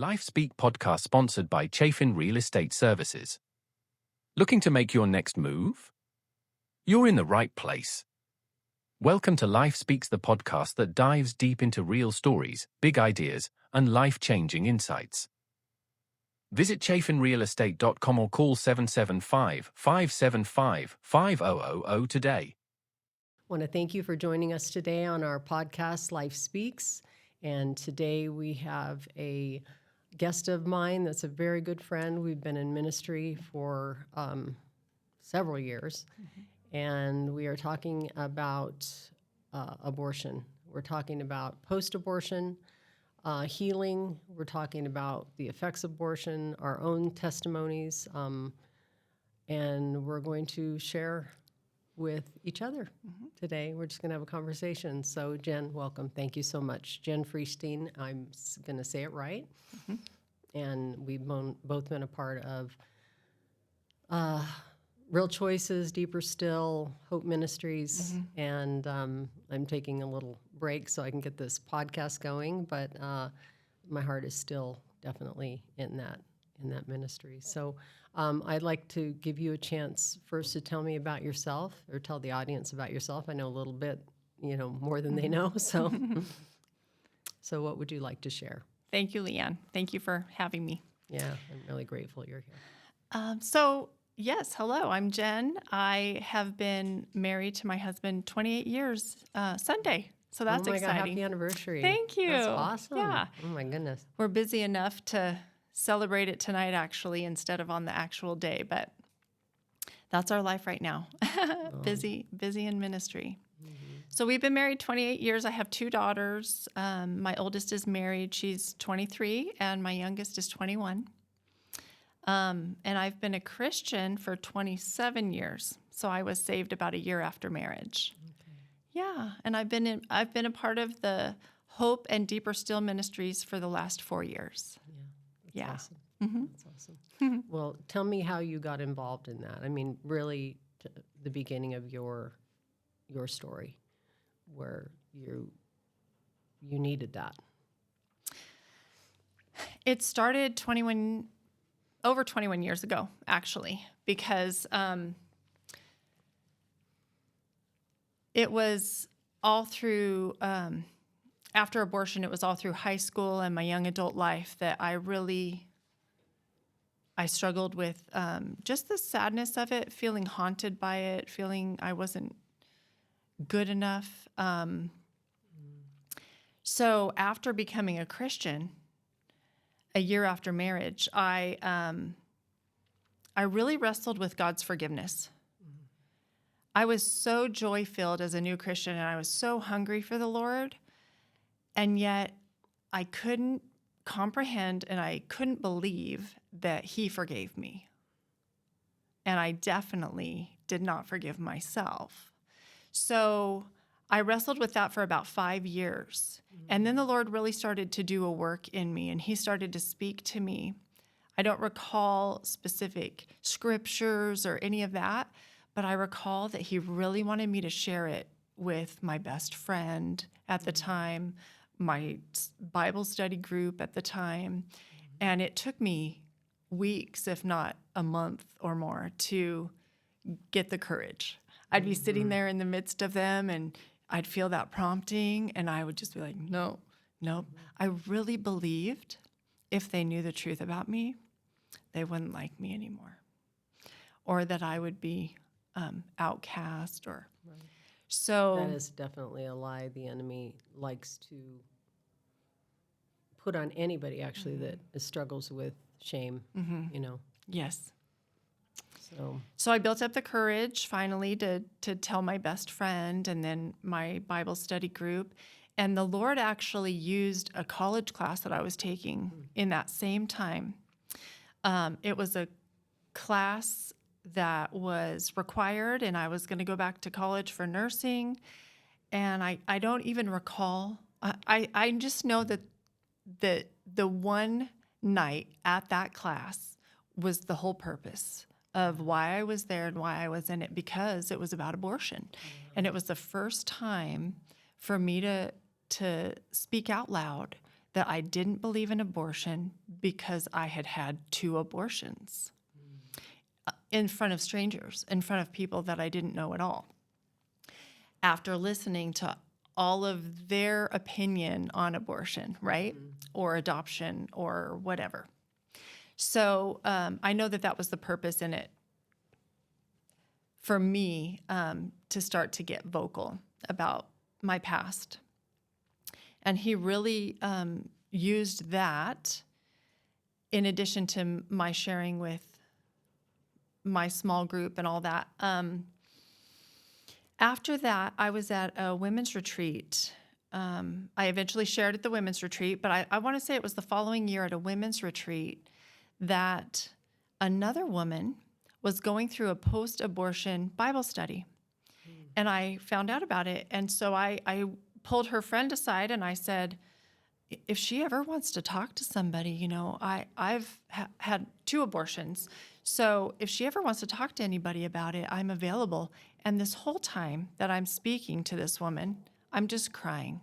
LifeSpeak podcast sponsored by Chafin Real Estate Services. Looking to make your next move? You're in the right place. Welcome to LifeSpeaks, the podcast that dives deep into real stories, big ideas, and life-changing insights. Visit chafinrealestate.com or call 775-575-5000 today. I want to thank you for joining us today on our podcast, LifeSpeaks. And today we have a guest of mine that's a very good friend. We've been in ministry for several years, and we are talking about abortion. We're talking about post-abortion healing. We're talking about the effects of abortion, our own testimonies, and we're going to share with each other today. We're just going to have a conversation. So, Jen, welcome. Thank you so much. Jen Fruechting, I'm going to say it right. And we've both been a part of Real Choices, Deeper Still, Hope Ministries, and I'm taking a little break so I can get this podcast going, but my heart is still definitely in that ministry. So I'd like to give you a chance first to tell me about yourself, or tell the audience about yourself. I know a little bit, more than they know. So, so what would you like to share? Thank you, Leanne. Thank you for having me. Yeah, I'm really grateful you're here. Yes, hello, I'm Jen. I have been married to my husband 28 years Sunday. So that's exciting. Oh my God, happy anniversary. Thank you. That's awesome. Yeah. Oh my goodness. We're busy enough to celebrate it tonight, actually, instead of on the actual day, but that's our life right now. Busy in ministry. So we've been married 28 years. I have two daughters. My oldest is married. She's 23, and my youngest is 21. And I've been a Christian for 27 years. So I was saved about a year after marriage. Okay. Yeah, and I've been a part of the Hope and Deeper Still ministries for the last 4 years. Yeah, that's awesome. That's awesome. Well, tell me how you got involved in that. I mean, really, the beginning of your story, where you needed that. It started over 21 years ago, actually, because it was all through, after abortion, it was all through high school and my young adult life that I struggled with just the sadness of it, feeling haunted by it, feeling I wasn't good enough. So after becoming a Christian, a year after marriage, I really wrestled with God's forgiveness. I was so joy-filled as a new Christian, and I was so hungry for the Lord, and yet I couldn't comprehend and I couldn't believe that He forgave me. And I definitely did not forgive myself. So I wrestled with that for about 5 years. And then the Lord really started to do a work in me, and He started to speak to me. I don't recall specific scriptures or any of that, but I recall that He really wanted me to share it with my best friend at the time, my Bible study group at the time. And it took me weeks, if not a month or more, to get the courage. I'd be sitting there in the midst of them, and I'd feel that prompting, and I would just be like, no. I really believed if they knew the truth about me, they wouldn't like me anymore, or that I would be outcast. So that is definitely a lie the enemy likes to put on anybody, actually, that struggles with shame, Yes. So I built up the courage finally to tell my best friend, and then my Bible study group. And the Lord actually used a college class that I was taking in that same time. It was a class that was required, and I was going to go back to college for nursing. And I don't even recall. I just know that the one night at that class was the whole purpose of why I was there and why I was in it, because it was about abortion. And it was the first time for me to speak out loud that I didn't believe in abortion because I had had 2 abortions in front of strangers, in front of people that I didn't know at all. After listening to all of their opinion on abortion, right? Or adoption or whatever. So I know that was the purpose in it for me to start to get vocal about my past. And he really used that in addition to my sharing with my small group and all that. After that, I was at a women's retreat. I eventually shared at the women's retreat, but I want to say it was the following year at a women's retreat that another woman was going through a post-abortion Bible study. And I found out about it. And so I pulled her friend aside and I said, if she ever wants to talk to somebody, I've had 2 abortions. So if she ever wants to talk to anybody about it, I'm available. And this whole time that I'm speaking to this woman, I'm just crying.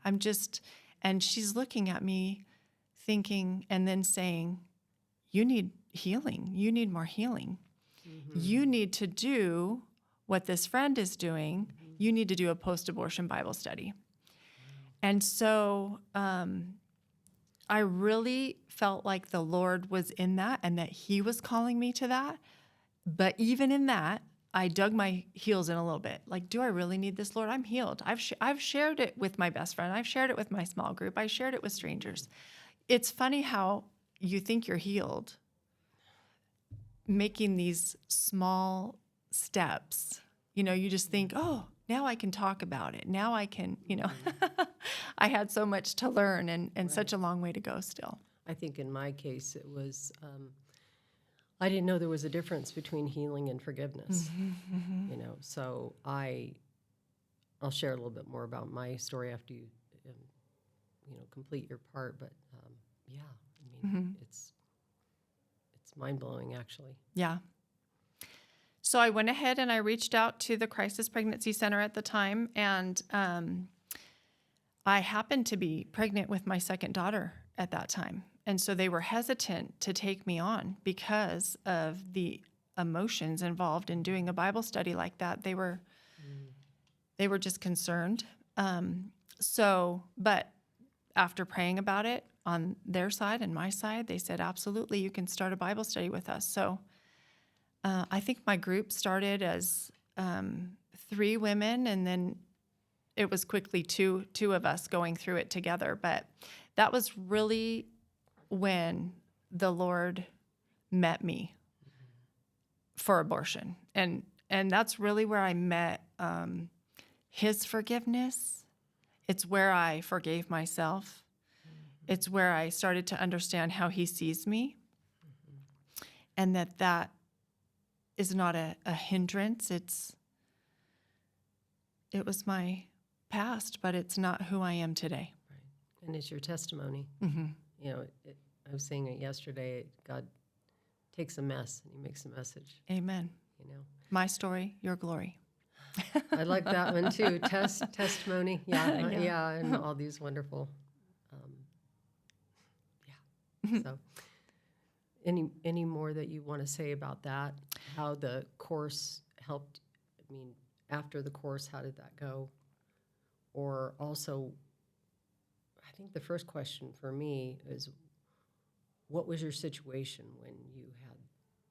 And she's looking at me thinking and then saying, you need healing. You need more healing. You need to do what this friend is doing. You need to do a post-abortion Bible study. And so I really felt like the Lord was in that and that he was calling me to that. But even in that, I dug my heels in a little bit. Like, do I really need this, Lord? I'm healed. I've shared it with my best friend. I've shared it with my small group. I shared it with strangers. It's funny how you think you're healed, making these small steps. You just think, oh, now I can talk about it. Now I can, I had so much to learn and such a long way to go still. I think in my case, it was, I didn't know there was a difference between healing and forgiveness, so I'll share a little bit more about my story after you, complete your part, but it's mind-blowing actually. Yeah. So I went ahead and I reached out to the Crisis Pregnancy Center at the time, and I happened to be pregnant with my second daughter at that time. And so they were hesitant to take me on because of the emotions involved in doing a Bible study like that. They were just concerned. But after praying about it on their side and my side, they said, absolutely, you can start a Bible study with us. So I think my group started as 3 women, and then it was quickly two of us going through it together. But that was really when the Lord met me for abortion. And that's really where I met his forgiveness. It's where I forgave myself. It's where I started to understand how he sees me, and that is not a hindrance. It was my past, but it's not who I am today. Right. And it's your testimony. I was saying it yesterday, God takes a mess and he makes a message. Amen. My story, your glory. I like that one too. Testimony. Yeah. And all these wonderful, So any more that you want to say about that? How the course helped? After the course, how did that go? Or also, I think the first question for me is, what was your situation when you had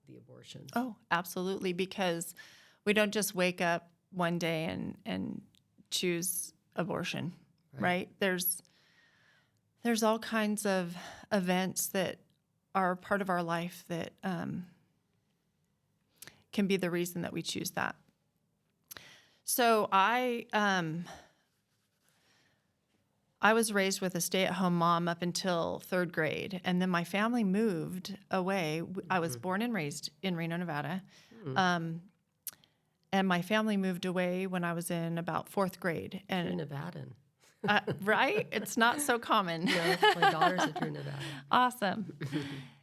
the abortion? Oh, absolutely, because we don't just wake up one day and choose abortion, right? There's all kinds of events that are part of our life that can be the reason that we choose that. So I was raised with a stay-at-home mom up until 3rd grade, and then my family moved away. I was born and raised in Reno, Nevada, and my family moved away when I was in about 4th grade. And True Nevadan. Right? It's not so common. No, my daughter's a true Nevadan. Awesome.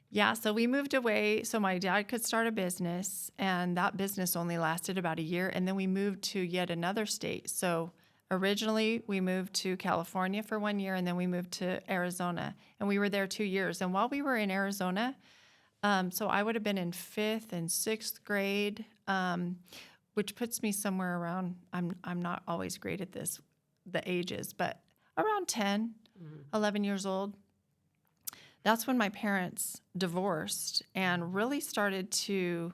Yeah, so we moved away so my dad could start a business, and that business only lasted about a year, and then we moved to yet another state. So Originally, we moved to California for 1 year, and then we moved to Arizona, and we were there 2 years. And while we were in Arizona, so I would have been in 5th and 6th grade, which puts me somewhere around, I'm not always great at this, the ages, but around 10, 11 years old. That's when my parents divorced and really started to,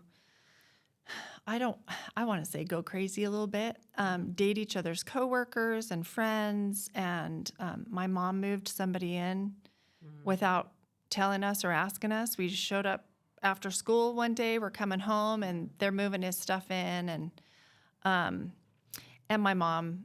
I want to say go crazy a little bit, date each other's coworkers and friends. And my mom moved somebody in without telling us or asking us. We just showed up after school one day. We're coming home and they're moving his stuff in. And my mom,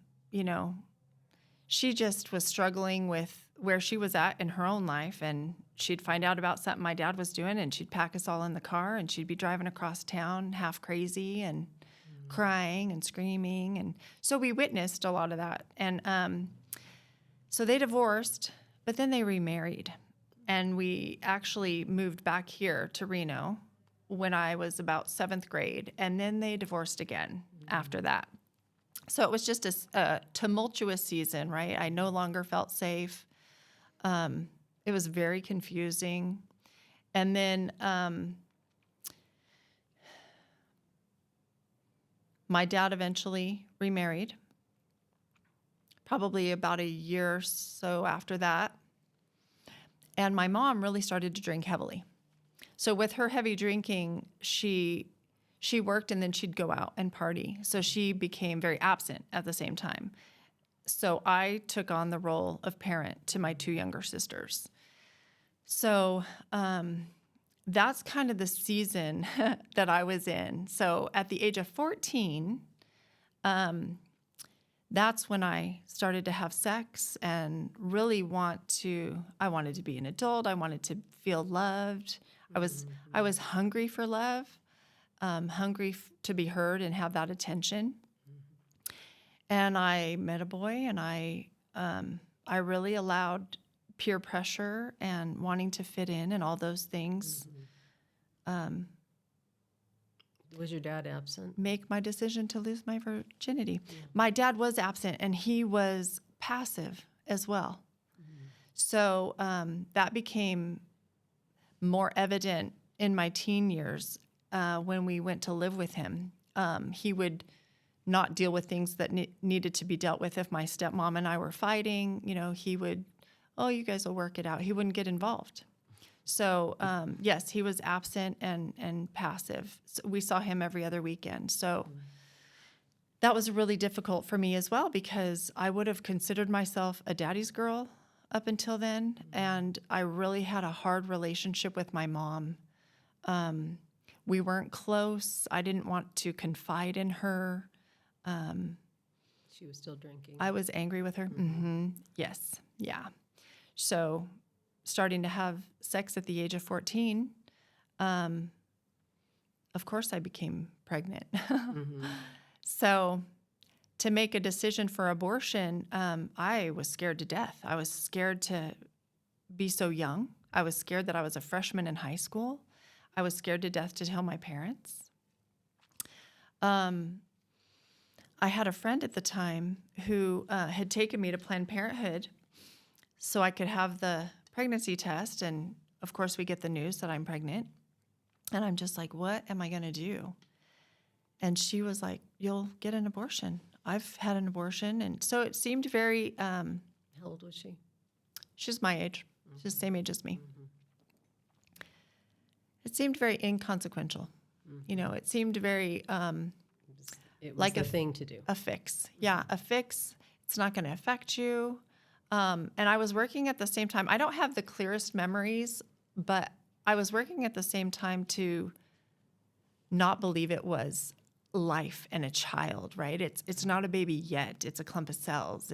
she just was struggling with where she was at in her own life. And she'd find out about something my dad was doing, and she'd pack us all in the car, and she'd be driving across town half crazy and crying and screaming. And so we witnessed a lot of that. And so they divorced, but then they remarried. And we actually moved back here to Reno when I was about 7th grade. And then they divorced again after that. So it was just a tumultuous season, right? I no longer felt safe. It was very confusing. And then my dad eventually remarried, probably about a year or so after that. And my mom really started to drink heavily. So with her heavy drinking, she worked and then she'd go out and party. So she became very absent at the same time. So I took on the role of parent to my 2 younger sisters. So that's kind of the season that I was in. So at the age of 14, that's when I started to have sex and really I wanted to be an adult. I wanted to feel loved. I was hungry for love, hungry to be heard and have that attention. And I met a boy, and I really allowed peer pressure and wanting to fit in and all those things. Was your dad absent? Make my decision to lose my virginity. My dad was absent, and he was passive as well. So that became more evident in my teen years when we went to live with him. He would not deal with things that needed to be dealt with. If my stepmom and I were fighting, he would, you guys will work it out. He wouldn't get involved. So, yes, he was absent and passive. So we saw him every other weekend. So that was really difficult for me as well, because I would have considered myself a daddy's girl up until then. And I really had a hard relationship with my mom. We weren't close. I didn't want to confide in her. She was still drinking. I was angry with her. Yes. Yeah. So starting to have sex at the age of 14, of course I became pregnant. So to make a decision for abortion, I was scared to death. I was scared to be so young. I was scared that I was a freshman in high school. I was scared to death to tell my parents. I had a friend at the time who had taken me to Planned Parenthood so I could have the pregnancy test. And of course, we get the news that I'm pregnant. And I'm just like, what am I going to do? And she was like, you'll get an abortion. I've had an abortion. And so it seemed very... How old was she? She's my age. She's the same age as me. It seemed very inconsequential. It seemed very... It was like the thing to do. A fix. Yeah, a fix. It's not going to affect you. And I was working at the same time. I don't have the clearest memories, but I was working at the same time to not believe it was life and a child, right? It's not a baby yet. It's a clump of cells.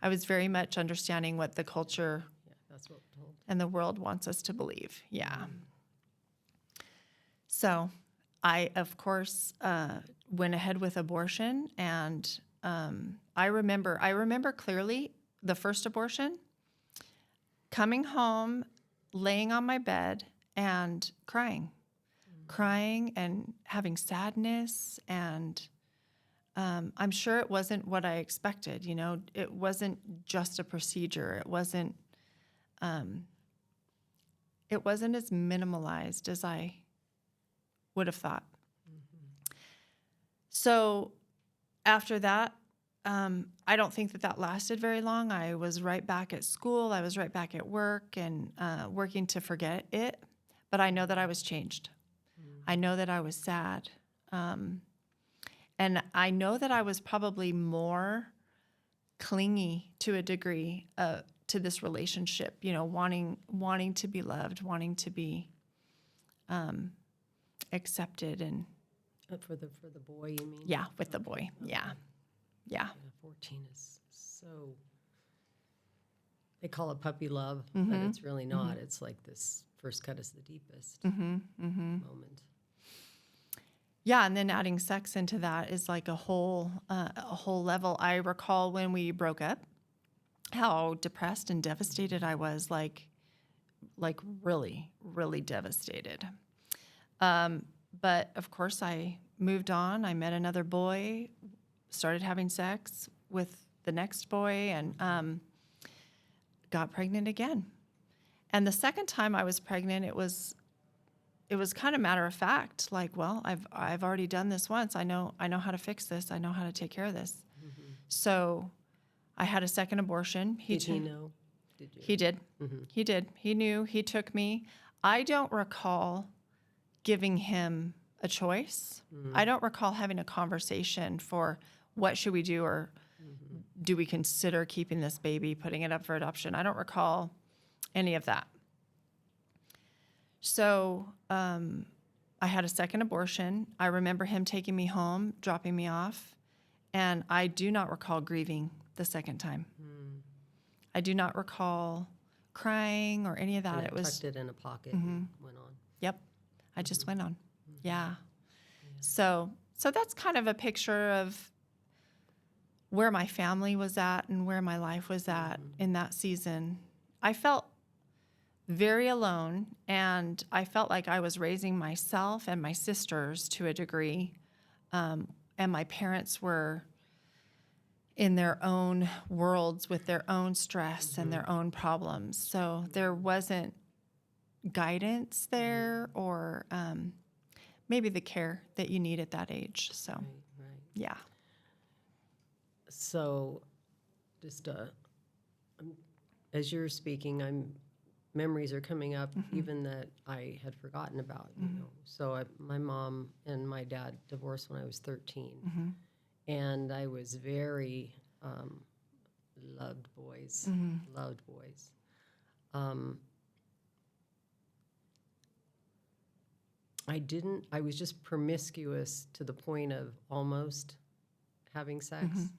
I was very much understanding what the culture that's what we're told. And the world wants us to believe. Yeah. So I, of course, went ahead with abortion, and I remember clearly the first abortion, coming home, laying on my bed, and crying and having sadness, and I'm sure it wasn't what I expected. You know, it wasn't just a procedure. It wasn't as minimalized as I would have thought. So after that, I don't think that lasted very long. I was right back at school. I was right back at work and working to forget it. But I know that I was changed. I know that I was sad. And I know that I was probably more clingy to a degree to this relationship, you know, wanting to be loved, wanting to be accepted. And For the boy, you mean? yeah, with the boy. Yeah. 14 is so, they call it puppy love, but it's really not. It's like this first cut is the deepest moment. Yeah, and then adding sex into that is like a whole level. I recall when we broke up, how depressed and devastated I was, like really, really devastated. But of course, I moved on. I met another boy, started having sex with the next boy, and got pregnant again. And the second time I was pregnant, it was kind of matter of fact, like, well, I've already done this once. I know how to fix this. I know how to take care of this. So I had a second abortion. Did he know? Did you? He did. He did. He knew. He took me. I don't recall giving him a choice. I don't recall having a conversation for what should we do, or do we consider keeping this baby, putting it up for adoption. I don't recall any of that. So I had a second abortion. I remember him taking me home, dropping me off, and I do not recall grieving the second time. I do not recall crying or any of that. It was tucked it in a pocket and went on. Yep, I just went on. Yeah. So that's kind of a picture of where my family was at and where my life was at in that season. I felt very alone, and I felt like I was raising myself and my sisters to a degree, and my parents were in their own worlds with their own stress and their own problems. So there wasn't guidance there, or maybe the care that you need at that age. So, Right. yeah. So, just as you're speaking, memories are coming up, even that I had forgotten about. You know, so my mom and my dad divorced when I was 13, and I was very loved boys. I was just promiscuous to the point of almost having sex.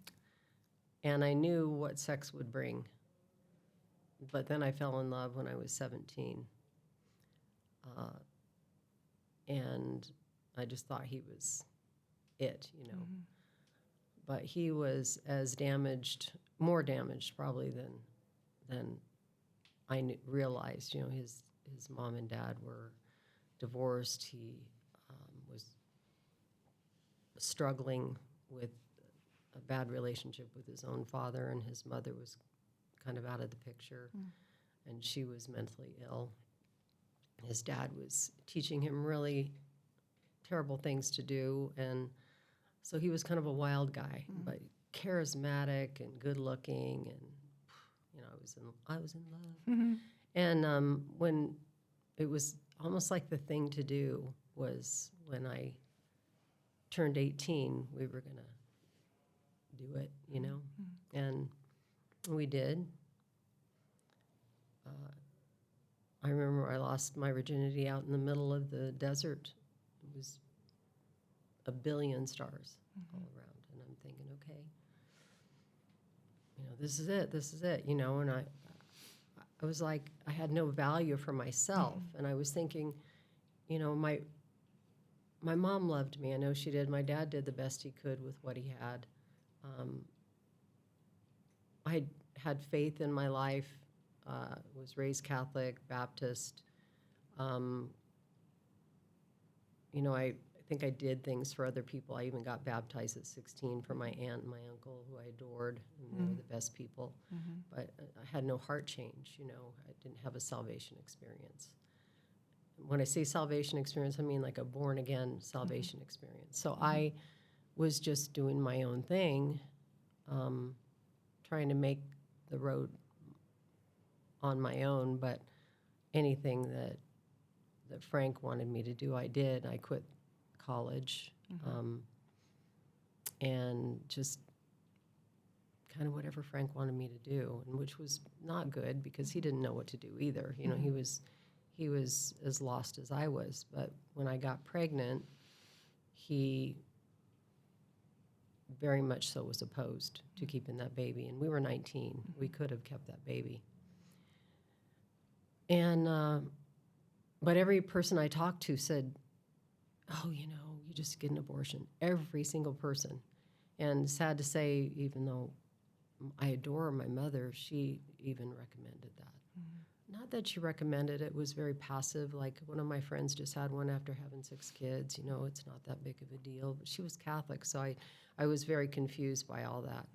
And I knew what sex would bring. But then I fell in love when I was 17. And I just thought he was it, you know. But he was as more damaged probably than I realized. You know, his mom and dad were divorced. He was struggling with a bad relationship with his own father, and his mother was kind of out of the picture, and she was mentally ill. His dad was teaching him really terrible things to do, and so he was kind of a wild guy, but charismatic and good-looking, and you know, I was in love. And when it was almost like the thing to do was when I turned 18, we were gonna do it, you know, and we did. I remember I lost my virginity out in the middle of the desert. It was a billion stars all around, and I'm thinking, okay, you know, this is it, you know, and I was like, I had no value for myself, and I was thinking, you know, my mom loved me. I know she did. My dad did the best he could with what he had. I had faith in my life, was raised Catholic, Baptist. You know, I think I did things for other people. I even got baptized at 16 for my aunt and my uncle, who I adored, and they were the best people. But I had no heart change, you know. I didn't have a salvation experience. When I say salvation experience, I mean like a born-again salvation experience. So I was just doing my own thing, trying to make the road on my own, but anything that Frank wanted me to do, I did. I quit college, and just kind of whatever Frank wanted me to do, and which was not good because he didn't know what to do either. You know, he was as lost as I was. But when I got pregnant, he very much so was opposed to keeping that baby, and we were 19. We could have kept that baby. And but every person I talked to said, oh, you know, you just get an abortion. Every single person. And sad to say, even though I adore my mother, she even recommended that. Not that she recommended it, was very passive. Like one of my friends just had one after having 6 kids. You know, it's not that big of a deal. But she was Catholic, so I was very confused by all that.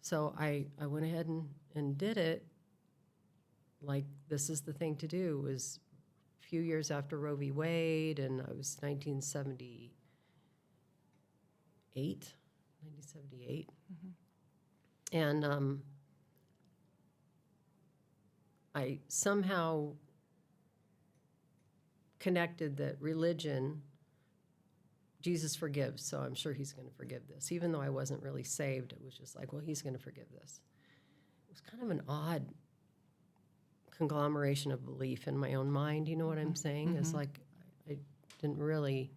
So I went ahead and did it. Like, this is the thing to do. It was a few years after Roe v. Wade, and I was 1978. And I somehow connected that religion, Jesus forgives, so I'm sure he's going to forgive this. Even though I wasn't really saved, it was just like, well, he's going to forgive this. It was kind of an odd conglomeration of belief in my own mind, you know what I'm saying? It's like I didn't really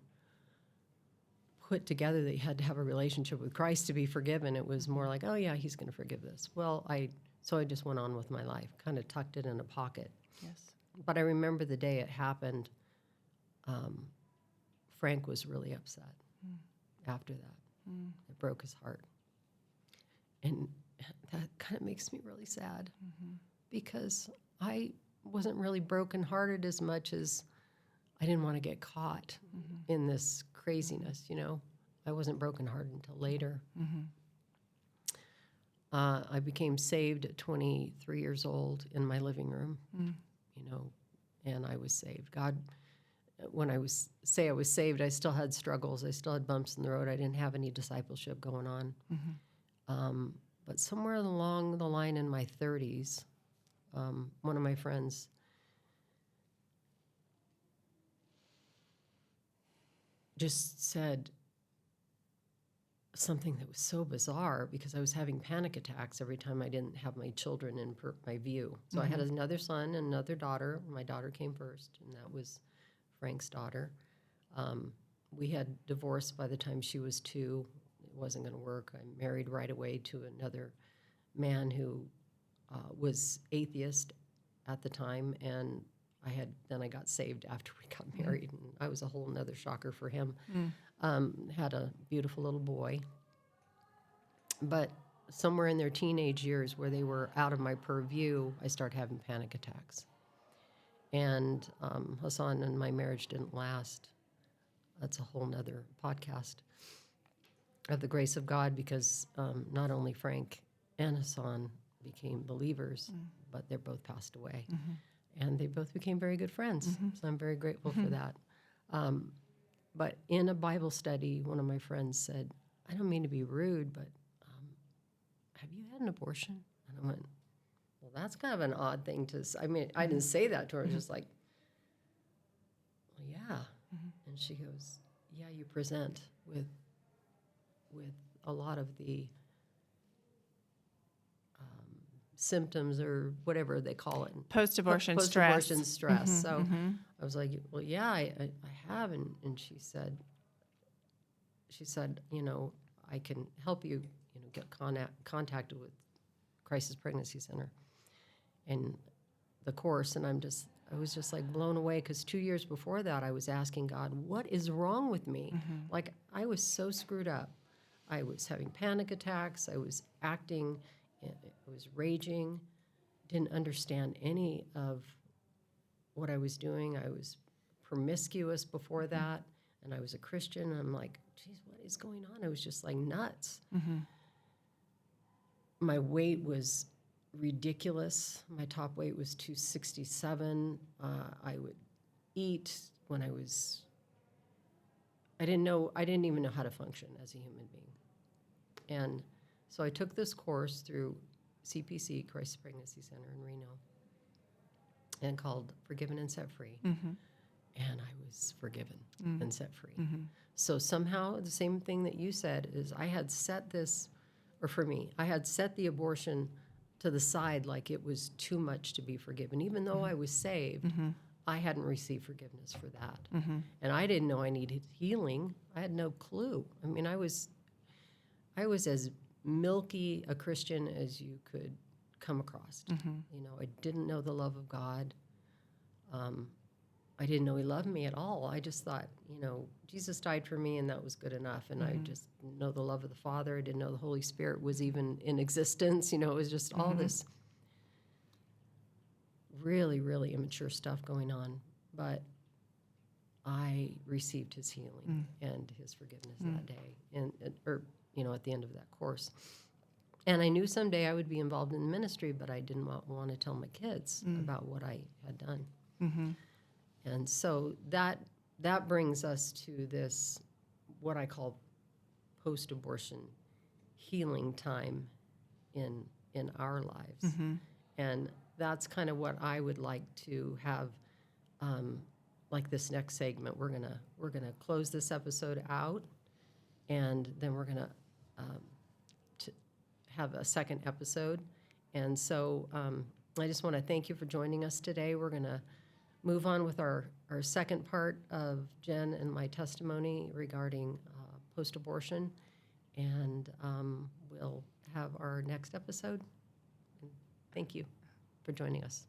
put together that you had to have a relationship with Christ to be forgiven. It was more like, oh yeah, he's going to forgive this. Well, so I just went on with my life, kind of tucked it in a pocket. Yes. But I remember the day it happened, Frank was really upset after that. It broke his heart. And that kind of makes me really sad because I wasn't really brokenhearted as much as I didn't want to get caught in this craziness, you know. I wasn't brokenhearted until later. I became saved at 23 years old in my living room, you know, and I was saved. God, when I was saved, I still had struggles. I still had bumps in the road. I didn't have any discipleship going on. But somewhere along the line in my 30s, one of my friends just said something that was so bizarre because I was having panic attacks every time I didn't have my children in my view. So I had another son and another daughter. My daughter came first, and that was Frank's daughter. We had divorced by the time she was 2. It wasn't going to work. I married right away to another man who was atheist at the time, and I got saved after we got married, and I was a whole nother shocker for him. Had a beautiful little boy. But somewhere in their teenage years where they were out of my purview, I started having panic attacks. And Hassan and my marriage didn't last. That's a whole nother podcast of the grace of God, because not only Frank and Hassan became believers, but they both passed away. And they both became very good friends. So I'm very grateful for that. But in a Bible study, one of my friends said, I don't mean to be rude, but have you had an abortion? And I went, well, that's kind of an odd thing to say. I mean, I didn't say that to her. I was just like, well, yeah. And she goes, yeah, you present with a lot of the symptoms, or whatever they call it. Post-abortion stress. Post-abortion stress. So I was like, well, yeah, I have. And she said, you know, I can help you, you know, get contacted with Crisis Pregnancy Center and the course. And I was just like blown away, because 2 years before that, I was asking God, what is wrong with me? Like, I was so screwed up. I was having panic attacks. I was acting. I was raging, didn't understand any of what I was doing. I was promiscuous before that, and I was a Christian, and I'm like, geez, what is going on? I was just like nuts. My weight was ridiculous. My top weight was 267. I would eat when I didn't even know how to function as a human being. And so I took this course through CPC, Christ Pregnancy Center in Reno, and called Forgiven and Set Free. And I was forgiven and set free. So somehow the same thing that you said is I had set this, or for me, I had set the abortion to the side like it was too much to be forgiven. Even though I was saved, I hadn't received forgiveness for that. And I didn't know I needed healing. I had no clue. I mean, I was as milky a Christian as you could come across. You know, I didn't know the love of God. I didn't know he loved me at all. I just thought, you know, Jesus died for me and that was good enough. And I just didn't know the love of the Father. I didn't know the Holy Spirit was even in existence. You know, it was just all this really, really immature stuff going on. But I received his healing and his forgiveness that day, or at the end of that course. And I knew someday I would be involved in the ministry, but I didn't want to tell my kids about what I had done. And so that brings us to this, what I call post-abortion healing time in our lives. And that's kind of what I would like to have, like this next segment. We're gonna close this episode out, and then we're gonna have a second episode. And so I just want to thank you for joining us today. We're gonna move on with our second part of Jen and my testimony regarding post-abortion, and we'll have our next episode. And thank you for joining us.